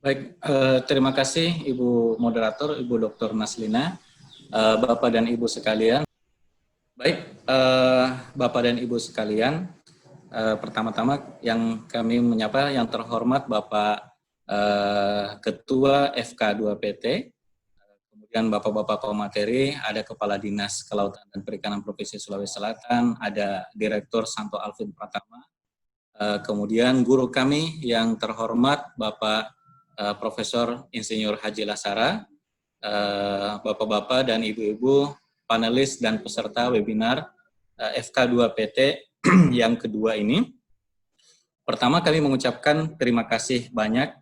Baik, terima kasih Ibu Moderator, Ibu Dr. Naslina, Bapak dan Ibu sekalian. Baik, Bapak dan Ibu sekalian, pertama-tama yang kami menyapa yang terhormat Bapak Ketua FK2PT, kemudian Bapak-Bapak pemateri, ada Kepala Dinas Kelautan dan Perikanan Provinsi Sulawesi Selatan, ada Direktur Santo Alvin Pratama, kemudian guru kami yang terhormat Bapak Profesor Insinyur Haji Lasara, Bapak-Bapak dan Ibu-Ibu, panelis dan peserta webinar FK2PT yang kedua ini. Pertama kami mengucapkan terima kasih banyak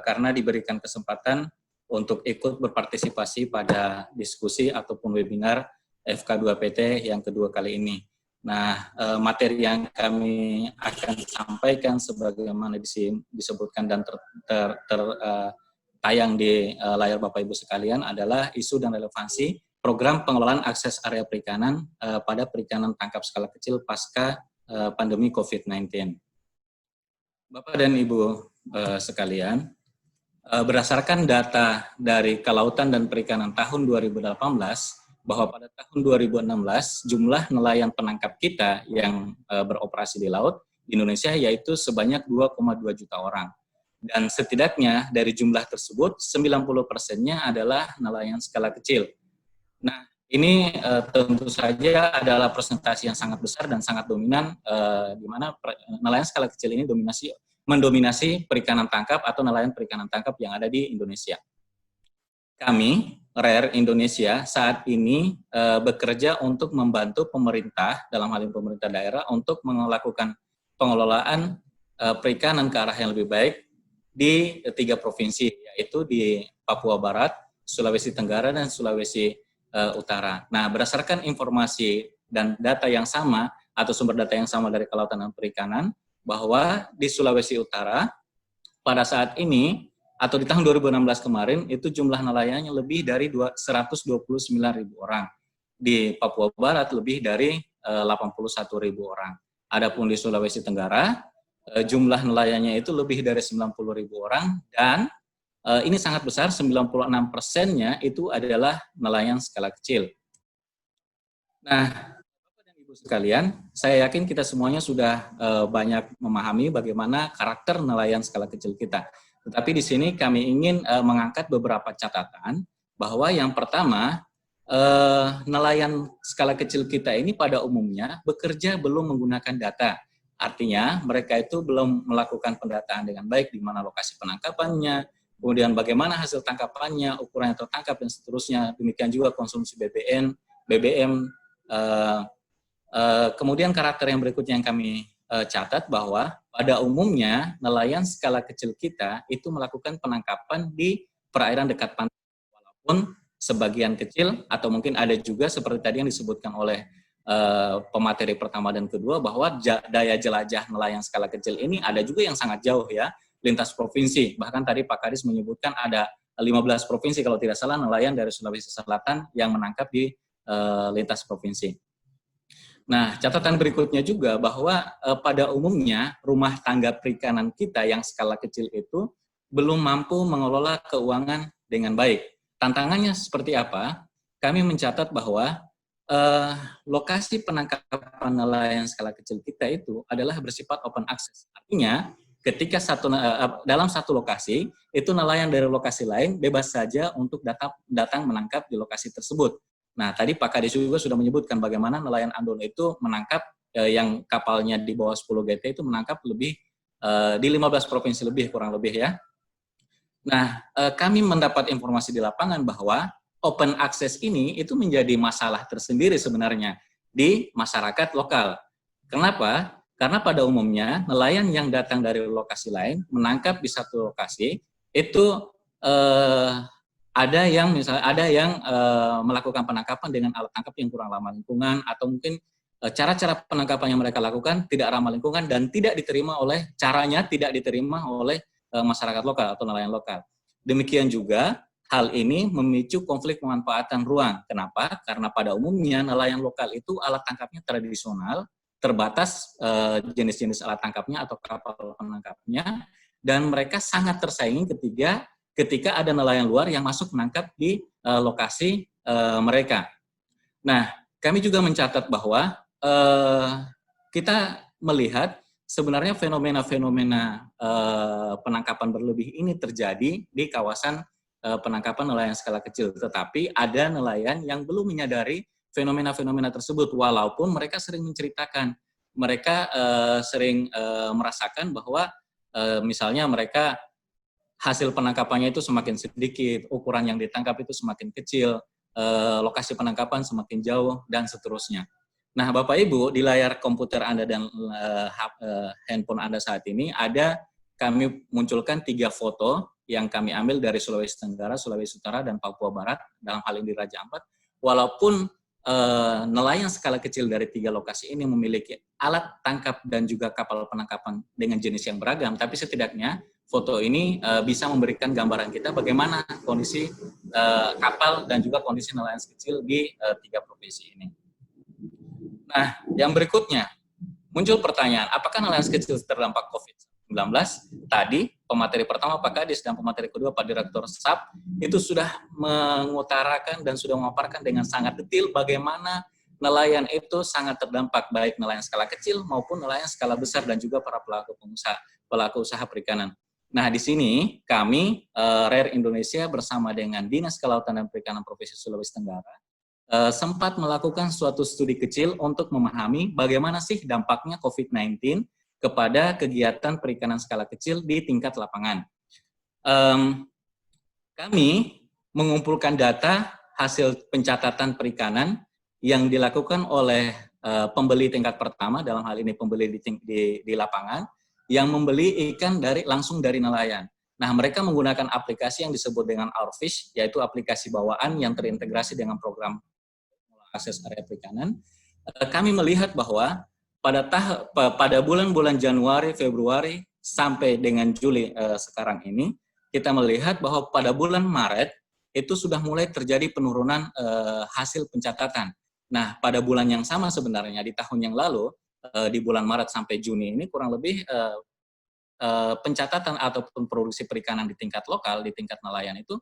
karena diberikan kesempatan untuk ikut berpartisipasi pada diskusi ataupun webinar FK2PT yang kedua kali ini. Nah, materi yang kami akan sampaikan sebagaimana disebutkan dan tayang di layar Bapak Ibu sekalian adalah isu dan relevansi program pengelolaan akses area perikanan pada perikanan tangkap skala kecil pasca pandemi COVID-19. Bapak dan Ibu sekalian, berdasarkan data dari Kelautan dan Perikanan tahun 2018, bahwa pada tahun 2016 jumlah nelayan penangkap kita yang beroperasi di laut di Indonesia yaitu sebanyak 2,2 juta orang. Dan setidaknya dari jumlah tersebut 90%-nya adalah nelayan skala kecil. Nah, ini tentu saja adalah presentasi yang sangat besar dan sangat dominan, di mana nelayan skala kecil ini mendominasi perikanan tangkap atau nelayan perikanan tangkap yang ada di Indonesia. Kami, RARE Indonesia, saat ini bekerja untuk membantu pemerintah, dalam hal ini pemerintah daerah, untuk melakukan pengelolaan perikanan ke arah yang lebih baik di 3 provinsi, yaitu di Papua Barat, Sulawesi Tenggara, dan Sulawesi Utara. Nah, berdasarkan informasi dan data yang sama, atau sumber data yang sama dari Kelautan dan Perikanan, bahwa di Sulawesi Utara, pada saat ini, atau di tahun 2016 kemarin, itu jumlah nelayannya lebih dari 129.000 orang. Di Papua Barat lebih dari 81.000 orang. Adapun di Sulawesi Tenggara, jumlah nelayannya itu lebih dari 90.000 orang, dan ini sangat besar, 96%-nya itu adalah nelayan skala kecil. Nah, Bapak dan Ibu sekalian, saya yakin kita semuanya sudah banyak memahami bagaimana karakter nelayan skala kecil kita. Tetapi di sini kami ingin mengangkat beberapa catatan bahwa yang pertama, nelayan skala kecil kita ini pada umumnya bekerja belum menggunakan data. Artinya mereka itu belum melakukan pendataan dengan baik di mana lokasi penangkapannya, kemudian bagaimana hasil tangkapannya, ukuran yang tertangkap dan seterusnya. Demikian juga konsumsi BBM. Kemudian karakter yang berikutnya yang kami catat bahwa pada umumnya nelayan skala kecil kita itu melakukan penangkapan di perairan dekat pantai, walaupun sebagian kecil atau mungkin ada juga seperti tadi yang disebutkan oleh pemateri pertama dan kedua bahwa daya jelajah nelayan skala kecil ini ada juga yang sangat jauh ya, lintas provinsi. Bahkan tadi Pak Kadis menyebutkan ada 15 provinsi kalau tidak salah nelayan dari Sulawesi Selatan yang menangkap di lintas provinsi. Nah, catatan berikutnya juga bahwa pada umumnya rumah tangga perikanan kita yang skala kecil itu belum mampu mengelola keuangan dengan baik. Tantangannya seperti apa? Kami mencatat bahwa lokasi penangkapan nelayan skala kecil kita itu adalah bersifat open access. Artinya, ketika dalam satu lokasi, itu nelayan dari lokasi lain bebas saja untuk datang menangkap di lokasi tersebut. Nah, tadi Pak Kadis juga sudah menyebutkan bagaimana nelayan Andon itu menangkap yang kapalnya di bawah 10 GT itu menangkap lebih di 15 provinsi lebih, kurang lebih ya. Nah, kami mendapat informasi di lapangan bahwa open access ini itu menjadi masalah tersendiri sebenarnya di masyarakat lokal. Kenapa? Karena pada umumnya nelayan yang datang dari lokasi lain menangkap di satu lokasi itu ada yang melakukan penangkapan dengan alat tangkap yang kurang ramah lingkungan, atau mungkin cara-cara penangkapan yang mereka lakukan tidak ramah lingkungan dan tidak diterima oleh masyarakat lokal atau nelayan lokal. Demikian juga hal ini memicu konflik pemanfaatan ruang. Kenapa? Karena pada umumnya nelayan lokal itu alat tangkapnya tradisional, terbatas jenis-jenis alat tangkapnya atau kapal penangkapnya, dan mereka sangat tersaingi ketika ada nelayan luar yang masuk menangkap di lokasi mereka. Nah, kami juga mencatat bahwa kita melihat sebenarnya fenomena-fenomena penangkapan berlebih ini terjadi di kawasan penangkapan nelayan skala kecil. Tetapi ada nelayan yang belum menyadari fenomena-fenomena tersebut, walaupun mereka sering menceritakan, mereka sering merasakan bahwa misalnya mereka hasil penangkapannya itu semakin sedikit, ukuran yang ditangkap itu semakin kecil, lokasi penangkapan semakin jauh, dan seterusnya. Nah, Bapak Ibu, di layar komputer Anda dan handphone Anda saat ini kami munculkan 3 foto yang kami ambil dari Sulawesi Tenggara, Sulawesi Utara, dan Papua Barat, dalam hal ini Raja Ampat. Walaupun nelayan skala kecil dari 3 lokasi ini memiliki alat tangkap dan juga kapal penangkapan dengan jenis yang beragam, tapi setidaknya foto ini bisa memberikan gambaran kita bagaimana kondisi kapal dan juga kondisi nelayan kecil di 3 provinsi ini. Nah, yang berikutnya, muncul pertanyaan, apakah nelayan kecil terdampak COVID-19? Tadi, pemateri pertama Pak Kadis dan pemateri kedua Pak Direktur SAP itu sudah mengutarakan dan sudah memaparkan dengan sangat detail bagaimana nelayan itu sangat terdampak, baik nelayan skala kecil maupun nelayan skala besar dan juga para pelaku usaha perikanan. Nah, di sini kami, RARE Indonesia bersama dengan Dinas Kelautan dan Perikanan Provinsi Sulawesi Tenggara, sempat melakukan suatu studi kecil untuk memahami bagaimana sih dampaknya COVID-19 kepada kegiatan perikanan skala kecil di tingkat lapangan. Kami mengumpulkan data hasil pencatatan perikanan yang dilakukan oleh pembeli tingkat pertama, dalam hal ini pembeli di lapangan, yang membeli ikan langsung dari nelayan. Nah, mereka menggunakan aplikasi yang disebut dengan Ourfish, yaitu aplikasi bawaan yang terintegrasi dengan program akses area perikanan. Kami melihat bahwa pada bulan-bulan Januari, Februari, sampai dengan Juli sekarang ini, kita melihat bahwa pada bulan Maret itu sudah mulai terjadi penurunan hasil pencatatan. Nah, pada bulan yang sama sebenarnya di tahun yang lalu, di bulan Maret sampai Juni ini kurang lebih pencatatan ataupun produksi perikanan di tingkat lokal, di tingkat nelayan itu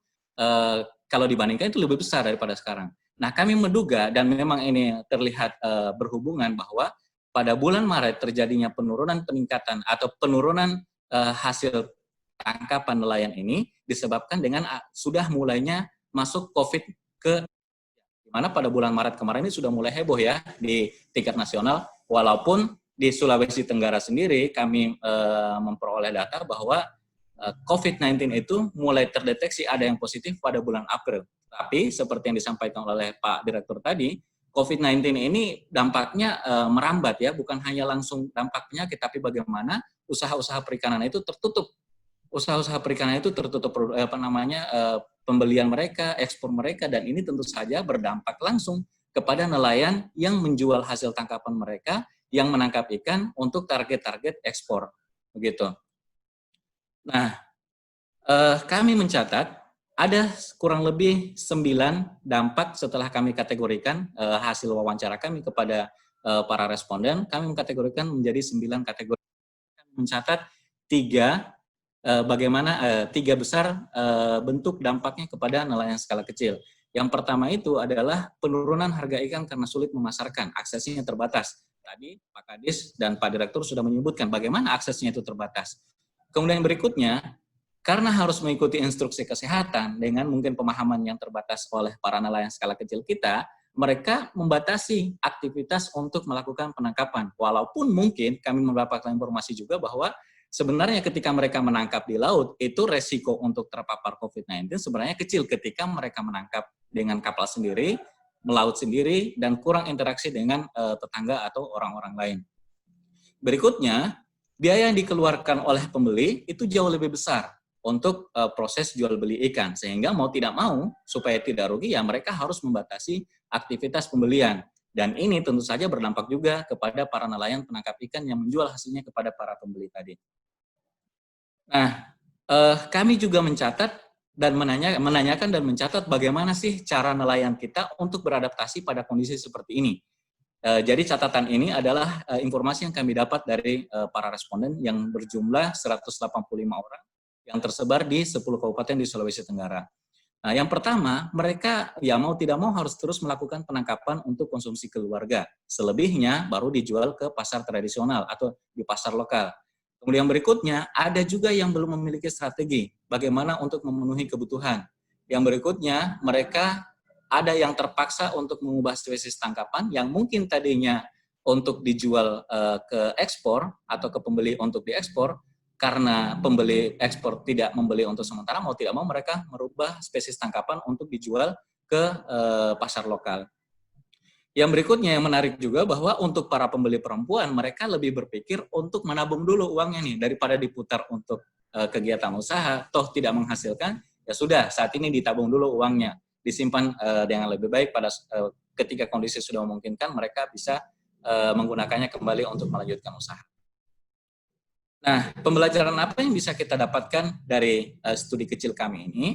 kalau dibandingkan itu lebih besar daripada sekarang. Nah, kami menduga dan memang ini terlihat berhubungan bahwa pada bulan Maret terjadinya penurunan peningkatan atau penurunan hasil tangkapan nelayan ini disebabkan dengan sudah mulainya masuk COVID di mana pada bulan Maret kemarin ini sudah mulai heboh ya di tingkat nasional, walaupun di Sulawesi Tenggara sendiri kami memperoleh data bahwa COVID-19 itu mulai terdeteksi ada yang positif pada bulan April. Tapi seperti yang disampaikan oleh Pak Direktur tadi, COVID-19 ini dampaknya merambat ya, bukan hanya langsung dampak penyakit, tapi bagaimana usaha-usaha perikanan itu tertutup. Usaha-usaha perikanan itu tertutup pembelian mereka, ekspor mereka, dan ini tentu saja berdampak langsung kepada nelayan yang menjual hasil tangkapan mereka yang menangkap ikan untuk target-target ekspor. Begitu. Nah, kami mencatat ada kurang lebih 9 dampak setelah kami kategorikan hasil wawancara kami kepada para responden. Kami mengkategorikan menjadi 9 kategori. Kami mencatat 3 besar bentuk dampaknya kepada nelayan skala kecil. Yang pertama itu adalah penurunan harga ikan karena sulit memasarkan, aksesnya terbatas. Tadi Pak Kadis dan Pak Direktur sudah menyebutkan bagaimana aksesnya itu terbatas. Kemudian berikutnya, karena harus mengikuti instruksi kesehatan dengan mungkin pemahaman yang terbatas oleh para nelayan skala kecil kita, mereka membatasi aktivitas untuk melakukan penangkapan. Walaupun mungkin kami mendapatkan informasi juga bahwa sebenarnya ketika mereka menangkap di laut, itu resiko untuk terpapar COVID-19 sebenarnya kecil ketika mereka menangkap dengan kapal sendiri, melaut sendiri, dan kurang interaksi dengan tetangga atau orang-orang lain. Berikutnya, biaya yang dikeluarkan oleh pembeli itu jauh lebih besar untuk proses jual beli ikan, sehingga mau tidak mau supaya tidak rugi ya mereka harus membatasi aktivitas pembelian, dan ini tentu saja berdampak juga kepada para nelayan penangkap ikan yang menjual hasilnya kepada para pembeli tadi. Nah, kami juga mencatat dan menanyakan dan mencatat bagaimana sih cara nelayan kita untuk beradaptasi pada kondisi seperti ini. Jadi catatan ini adalah informasi yang kami dapat dari para responden yang berjumlah 185 orang yang tersebar di 10 kabupaten di Sulawesi Tenggara. Nah, yang pertama, mereka ya mau tidak mau harus terus melakukan penangkapan untuk konsumsi keluarga. Selebihnya baru dijual ke pasar tradisional atau di pasar lokal. Kemudian berikutnya, ada juga yang belum memiliki strategi bagaimana untuk memenuhi kebutuhan. Yang berikutnya, mereka ada yang terpaksa untuk mengubah spesies tangkapan yang mungkin tadinya untuk dijual ke ekspor atau ke pembeli untuk diekspor, karena pembeli ekspor tidak membeli untuk sementara, mau tidak mau mereka merubah spesies tangkapan untuk dijual ke pasar lokal. Yang berikutnya yang menarik juga bahwa untuk para pembeli perempuan, mereka lebih berpikir untuk menabung dulu uangnya nih, daripada diputar untuk kegiatan usaha, toh tidak menghasilkan, ya sudah saat ini ditabung dulu uangnya, disimpan dengan lebih baik pada ketika kondisi sudah memungkinkan, mereka bisa menggunakannya kembali untuk melanjutkan usaha. Nah, pembelajaran apa yang bisa kita dapatkan dari studi kecil kami ini?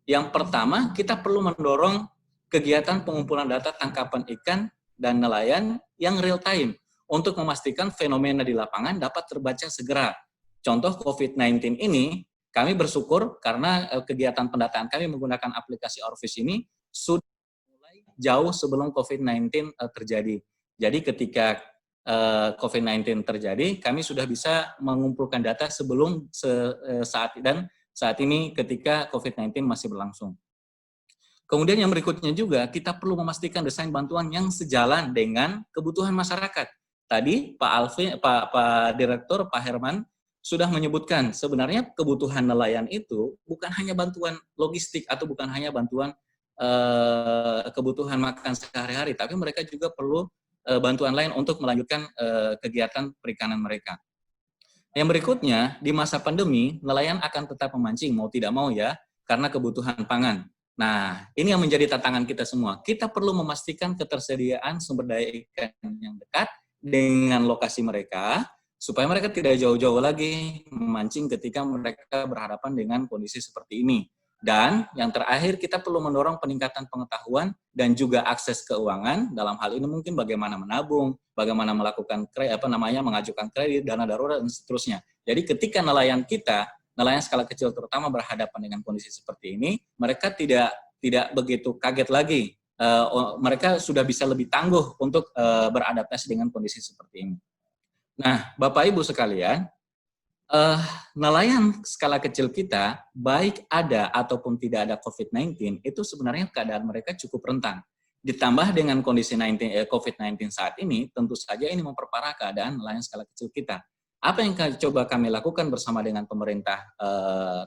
Yang pertama, kita perlu mendorong kegiatan pengumpulan data tangkapan ikan dan nelayan yang real time untuk memastikan fenomena di lapangan dapat terbaca segera. Contoh COVID-19 ini, kami bersyukur karena kegiatan pendataan kami menggunakan aplikasi Orvis ini sudah mulai jauh sebelum COVID-19 terjadi. Jadi ketika COVID-19 terjadi, kami sudah bisa mengumpulkan data sebelum saat ini ketika COVID-19 masih berlangsung. Kemudian yang berikutnya juga, kita perlu memastikan desain bantuan yang sejalan dengan kebutuhan masyarakat. Tadi Pak Direktur, Pak Herman, sudah menyebutkan sebenarnya kebutuhan nelayan itu bukan hanya bantuan logistik atau bukan hanya bantuan kebutuhan makan sehari-hari, tapi mereka juga perlu bantuan lain untuk melanjutkan kegiatan perikanan mereka. Yang berikutnya, di masa pandemi, nelayan akan tetap memancing, mau tidak mau ya, karena kebutuhan pangan. Nah, ini yang menjadi tantangan kita semua. Kita perlu memastikan ketersediaan sumber daya ikan yang dekat dengan lokasi mereka, supaya mereka tidak jauh-jauh lagi memancing ketika mereka berhadapan dengan kondisi seperti ini. Dan yang terakhir, kita perlu mendorong peningkatan pengetahuan dan juga akses keuangan. Dalam hal ini mungkin bagaimana menabung, bagaimana melakukan mengajukan kredit, dana darurat dan seterusnya. Jadi ketika nelayan skala kecil terutama berhadapan dengan kondisi seperti ini, mereka tidak begitu kaget lagi. Mereka sudah bisa lebih tangguh untuk beradaptasi dengan kondisi seperti ini. Nah, Bapak Ibu sekalian, nelayan skala kecil kita, baik ada ataupun tidak ada COVID-19, itu sebenarnya keadaan mereka cukup rentan. Ditambah dengan kondisi COVID-19 saat ini, tentu saja ini memperparah keadaan nelayan skala kecil kita. Apa yang coba kami lakukan bersama dengan pemerintah,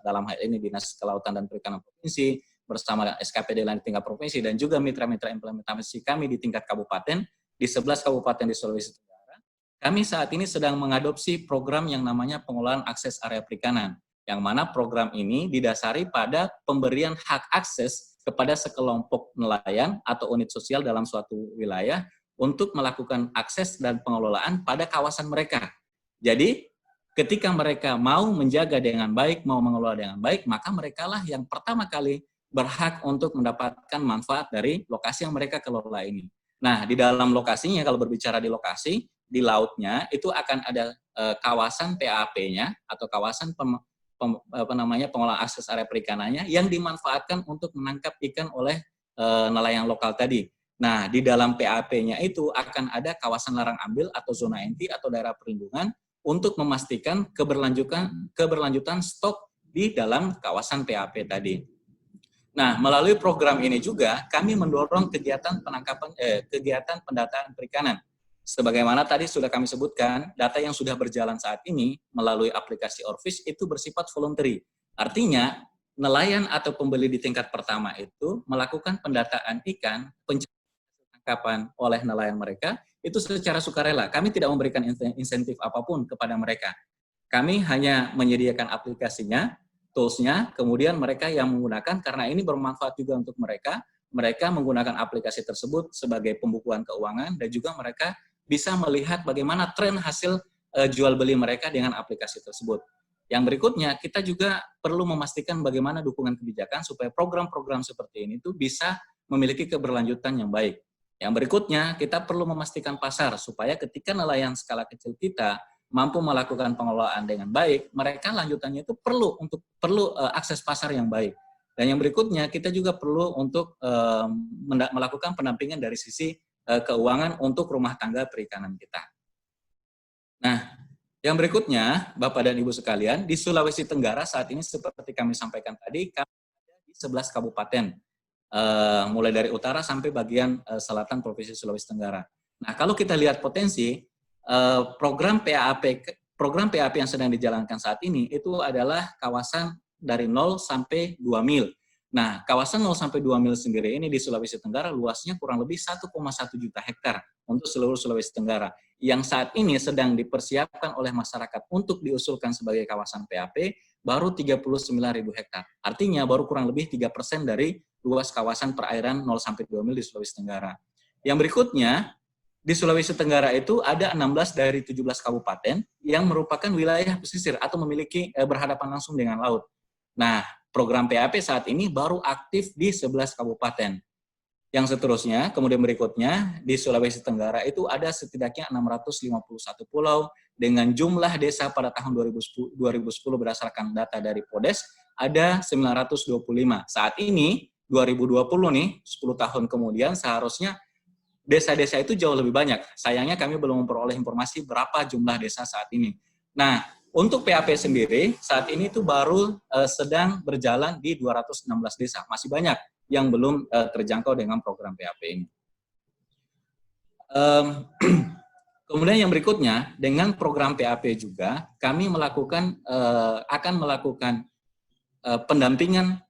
dalam hal ini Dinas Kelautan dan Perikanan Provinsi, bersama SKPD lain tingkat provinsi, dan juga mitra-mitra implementasi kami di tingkat kabupaten, di 11 kabupaten di Sulawesi Tenggara, kami saat ini sedang mengadopsi program yang namanya pengelolaan akses area perikanan, yang mana program ini didasari pada pemberian hak akses kepada sekelompok nelayan atau unit sosial dalam suatu wilayah untuk melakukan akses dan pengelolaan pada kawasan mereka. Jadi, ketika mereka mau menjaga dengan baik, mau mengelola dengan baik, maka merekalah yang pertama kali berhak untuk mendapatkan manfaat dari lokasi yang mereka kelola ini. Nah, di dalam lokasinya, kalau berbicara di lokasi, di lautnya itu akan ada kawasan PAP-nya atau kawasan pengelolaan akses area perikanannya yang dimanfaatkan untuk menangkap ikan oleh nelayan lokal tadi. Nah, di dalam PAP-nya itu akan ada kawasan larang ambil atau zona inti atau daerah perlindungan untuk memastikan keberlanjutan stok di dalam kawasan PAP tadi. Nah, melalui program ini juga kami mendorong kegiatan pendataan perikanan. Sebagaimana tadi sudah kami sebutkan, data yang sudah berjalan saat ini melalui aplikasi Orvis itu bersifat voluntary. Artinya, nelayan atau pembeli di tingkat pertama itu melakukan pendataan ikan, tangkapan oleh nelayan mereka, itu secara sukarela. Kami tidak memberikan insentif apapun kepada mereka. Kami hanya menyediakan aplikasinya, tools-nya, kemudian mereka yang menggunakan, karena ini bermanfaat juga untuk mereka menggunakan aplikasi tersebut sebagai pembukuan keuangan, dan juga mereka bisa melihat bagaimana tren hasil jual beli mereka dengan aplikasi tersebut. Yang berikutnya, kita juga perlu memastikan bagaimana dukungan kebijakan supaya program-program seperti ini tuh bisa memiliki keberlanjutan yang baik. Yang berikutnya, kita perlu memastikan pasar supaya ketika nelayan skala kecil kita mampu melakukan pengelolaan dengan baik, mereka lanjutannya itu perlu akses pasar yang baik. Dan yang berikutnya, kita juga perlu untuk melakukan pendampingan dari sisi keuangan untuk rumah tangga perikanan kita. Nah, yang berikutnya, Bapak dan Ibu sekalian, di Sulawesi Tenggara saat ini seperti kami sampaikan tadi, kami ada di 11 kabupaten, mulai dari utara sampai bagian selatan Provinsi Sulawesi Tenggara. Nah, kalau kita lihat potensi, program PAP yang sedang dijalankan saat ini itu adalah kawasan dari 0 sampai 2 mil. Nah, kawasan 0 sampai 2 mil sendiri ini di Sulawesi Tenggara luasnya kurang lebih 1,1 juta hektar untuk seluruh Sulawesi Tenggara, yang saat ini sedang dipersiapkan oleh masyarakat untuk diusulkan sebagai kawasan PAP baru 39.000 hektar. Artinya baru kurang lebih 3% dari luas kawasan perairan 0 sampai 2 mil di Sulawesi Tenggara. Yang berikutnya, di Sulawesi Tenggara itu ada 16 dari 17 kabupaten yang merupakan wilayah pesisir atau memiliki berhadapan langsung dengan laut. Nah, program PAP saat ini baru aktif di 11 kabupaten. Yang seterusnya, kemudian berikutnya, di Sulawesi Tenggara itu ada setidaknya 651 pulau dengan jumlah desa pada tahun 2010 berdasarkan data dari PODES ada 925. Saat ini 2020 nih, 10 tahun kemudian seharusnya desa-desa itu jauh lebih banyak. Sayangnya kami belum memperoleh informasi berapa jumlah desa saat ini. Nah, untuk PAP sendiri saat ini itu baru sedang berjalan di 216 desa. Masih banyak yang belum terjangkau dengan program PAP ini. Kemudian yang berikutnya, dengan program PAP juga kami akan melakukan pendampingan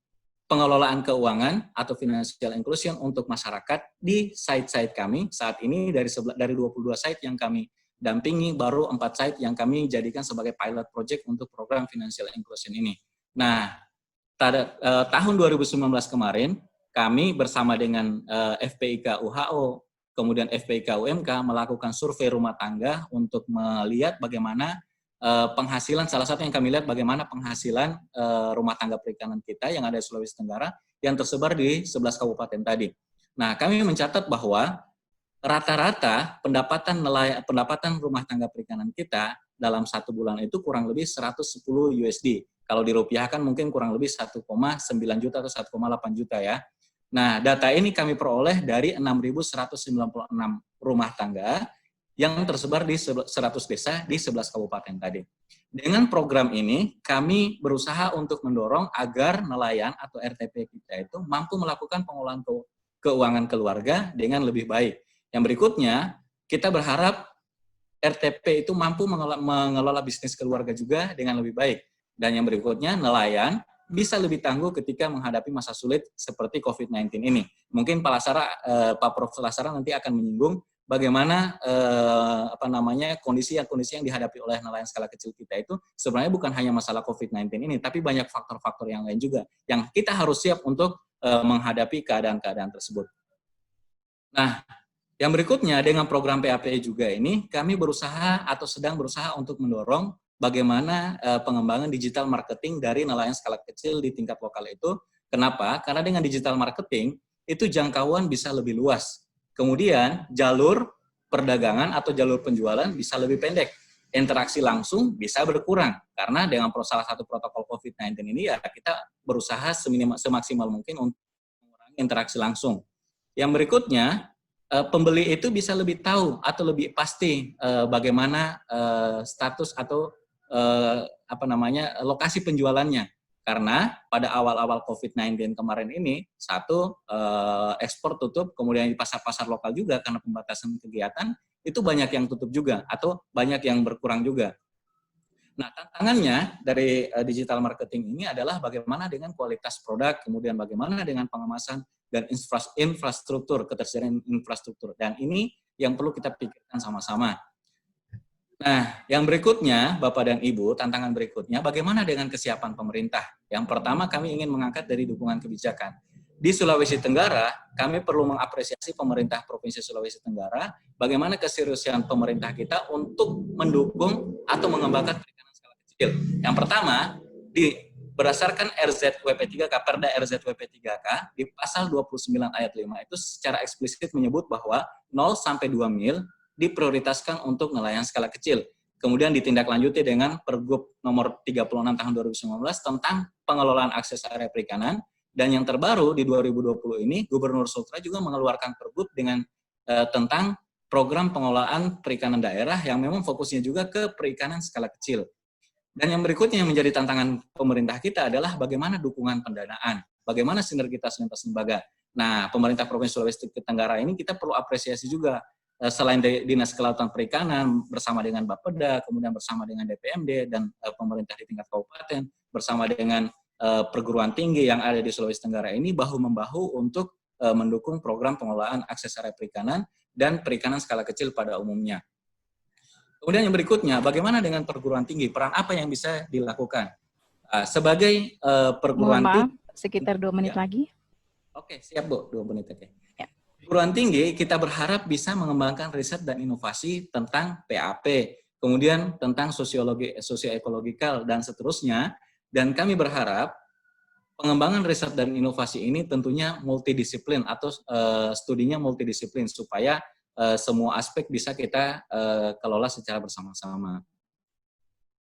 pengelolaan keuangan atau financial inclusion untuk masyarakat di site-site kami. Saat ini dari 22 site yang kami dampingi, baru 4 site yang kami jadikan sebagai pilot project untuk program financial inclusion ini. Nah, tahun 2019 kemarin, kami bersama dengan FPIK UHO, kemudian FPIK UMK melakukan survei rumah tangga untuk melihat bagaimana penghasilan, salah satu yang kami lihat bagaimana penghasilan rumah tangga perikanan kita yang ada di Sulawesi Tenggara yang tersebar di 11 kabupaten tadi. Nah, kami mencatat bahwa rata-rata pendapatan rumah tangga perikanan kita dalam 1 bulan itu kurang lebih 110 USD. Kalau dirupiahkan mungkin kurang lebih 1,9 juta atau 1,8 juta ya. Nah, data ini kami peroleh dari 6.196 rumah tangga yang tersebar di 100 desa di 11 kabupaten tadi. Dengan program ini, kami berusaha untuk mendorong agar nelayan atau RTP kita itu mampu melakukan pengelolaan keuangan keluarga dengan lebih baik. Yang berikutnya, kita berharap RTP itu mampu mengelola bisnis keluarga juga dengan lebih baik. Dan yang berikutnya, nelayan bisa lebih tangguh ketika menghadapi masa sulit seperti COVID-19 ini. Mungkin Pak Prof. Lasara nanti akan menyinggung bagaimana kondisi yang dihadapi oleh nelayan skala kecil kita itu sebenarnya bukan hanya masalah COVID-19 ini, tapi banyak faktor-faktor yang lain juga yang kita harus siap untuk menghadapi keadaan-keadaan tersebut. Nah, yang berikutnya dengan program PAPE juga ini kami sedang berusaha untuk mendorong bagaimana pengembangan digital marketing dari nelayan skala kecil di tingkat lokal itu. Kenapa? Karena dengan digital marketing itu jangkauan bisa lebih luas. Kemudian jalur perdagangan atau jalur penjualan bisa lebih pendek. Interaksi langsung bisa berkurang. Karena dengan salah satu protokol COVID-19 ini ya kita berusaha semaksimal mungkin untuk mengurangi interaksi langsung. Yang berikutnya, pembeli itu bisa lebih tahu atau lebih pasti bagaimana status atau lokasi penjualannya. Karena pada awal-awal COVID-19 kemarin ini, ekspor tutup, kemudian di pasar-pasar lokal juga karena pembatasan kegiatan, itu banyak yang tutup juga, atau banyak yang berkurang juga. Nah, tantangannya dari digital marketing ini adalah bagaimana dengan kualitas produk, kemudian bagaimana dengan pengemasan dan infrastruktur, ketersediaan infrastruktur. Dan ini yang perlu kita pikirkan sama-sama. Nah, yang berikutnya, Bapak dan Ibu, tantangan berikutnya, bagaimana dengan kesiapan pemerintah? Yang pertama, kami ingin mengangkat dari dukungan kebijakan. Di Sulawesi Tenggara, kami perlu mengapresiasi pemerintah Provinsi Sulawesi Tenggara, bagaimana keseriusan pemerintah kita untuk mendukung atau mengembangkan perikanan skala kecil. Yang pertama, berdasarkan RZWP3K, Perda RZWP3K, di pasal 29 ayat 5 itu secara eksplisit menyebut bahwa 0 sampai 2 mil diprioritaskan untuk nelayan skala kecil. Kemudian ditindaklanjuti dengan Pergub nomor 36 tahun 2019 tentang pengelolaan akses area perikanan, dan yang terbaru di 2020 ini Gubernur Sultra juga mengeluarkan Pergub dengan tentang program pengelolaan perikanan daerah yang memang fokusnya juga ke perikanan skala kecil. Dan yang berikutnya yang menjadi tantangan pemerintah kita adalah bagaimana dukungan pendanaan, bagaimana sinergitas lintas lembaga. Nah, pemerintah Provinsi Sulawesi Tenggara ini kita perlu apresiasi juga, selain dari Dinas Kelautan Perikanan bersama dengan Bapeda, kemudian bersama dengan DPMD dan pemerintah di tingkat kabupaten, bersama dengan perguruan tinggi yang ada di Sulawesi Tenggara ini bahu-membahu untuk mendukung program pengelolaan akses area perikanan dan perikanan skala kecil pada umumnya. Kemudian yang berikutnya, bagaimana dengan perguruan tinggi? Peran apa yang bisa dilakukan? Sebagai perguruan tinggi, sekitar 2 menit lagi. Oke, siap Bu, 2 menit oke. Ya. Perguruan tinggi kita berharap bisa mengembangkan riset dan inovasi tentang PAP, kemudian tentang sosiologi, sosioekologikal dan seterusnya. Dan kami berharap pengembangan riset dan inovasi ini tentunya multidisiplin atau studinya multidisiplin supaya semua aspek bisa kita kelola secara bersama-sama.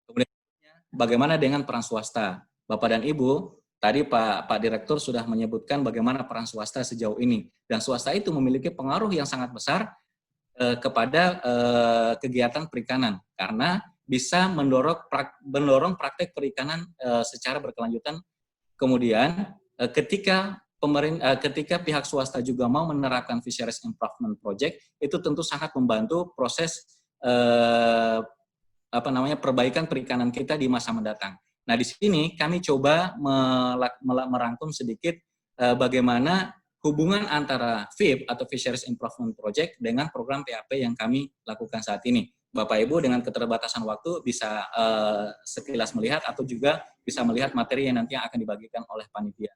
Kemudian bagaimana dengan peran swasta? Bapak dan Ibu, tadi Pak Direktur sudah menyebutkan bagaimana peran swasta sejauh ini. Dan swasta itu memiliki pengaruh yang sangat besar kepada kegiatan perikanan karena bisa mendorong praktek perikanan secara berkelanjutan. Kemudian ketika pihak swasta juga mau menerapkan Fisheries Improvement Project, itu tentu sangat membantu proses perbaikan perikanan kita di masa mendatang. Nah, di sini kami coba merangkum sedikit bagaimana hubungan antara FIP atau Fisheries Improvement Project dengan program PAP yang kami lakukan saat ini. Bapak Ibu dengan keterbatasan waktu bisa sekilas melihat atau juga bisa melihat materi yang nanti akan dibagikan oleh panitia.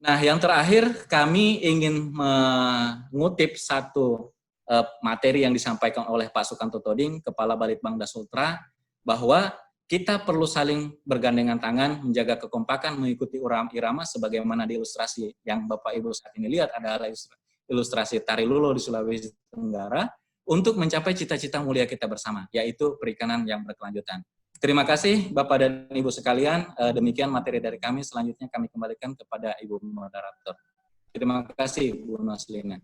Nah, yang terakhir kami ingin mengutip satu materi yang disampaikan oleh Pak Sukanto Toding, Kepala Balitbang Dasultra, bahwa kita perlu saling bergandengan tangan, menjaga kekompakan, mengikuti irama sebagaimana di ilustrasi yang Bapak Ibu saat ini lihat, adalah ilustrasi Tari Lulo di Sulawesi Tenggara, untuk mencapai cita-cita mulia kita bersama, yaitu perikanan yang berkelanjutan. Terima kasih Bapak dan Ibu sekalian, demikian materi dari kami, selanjutnya kami kembalikan kepada Ibu Moderator. Terima kasih Bu Noslina.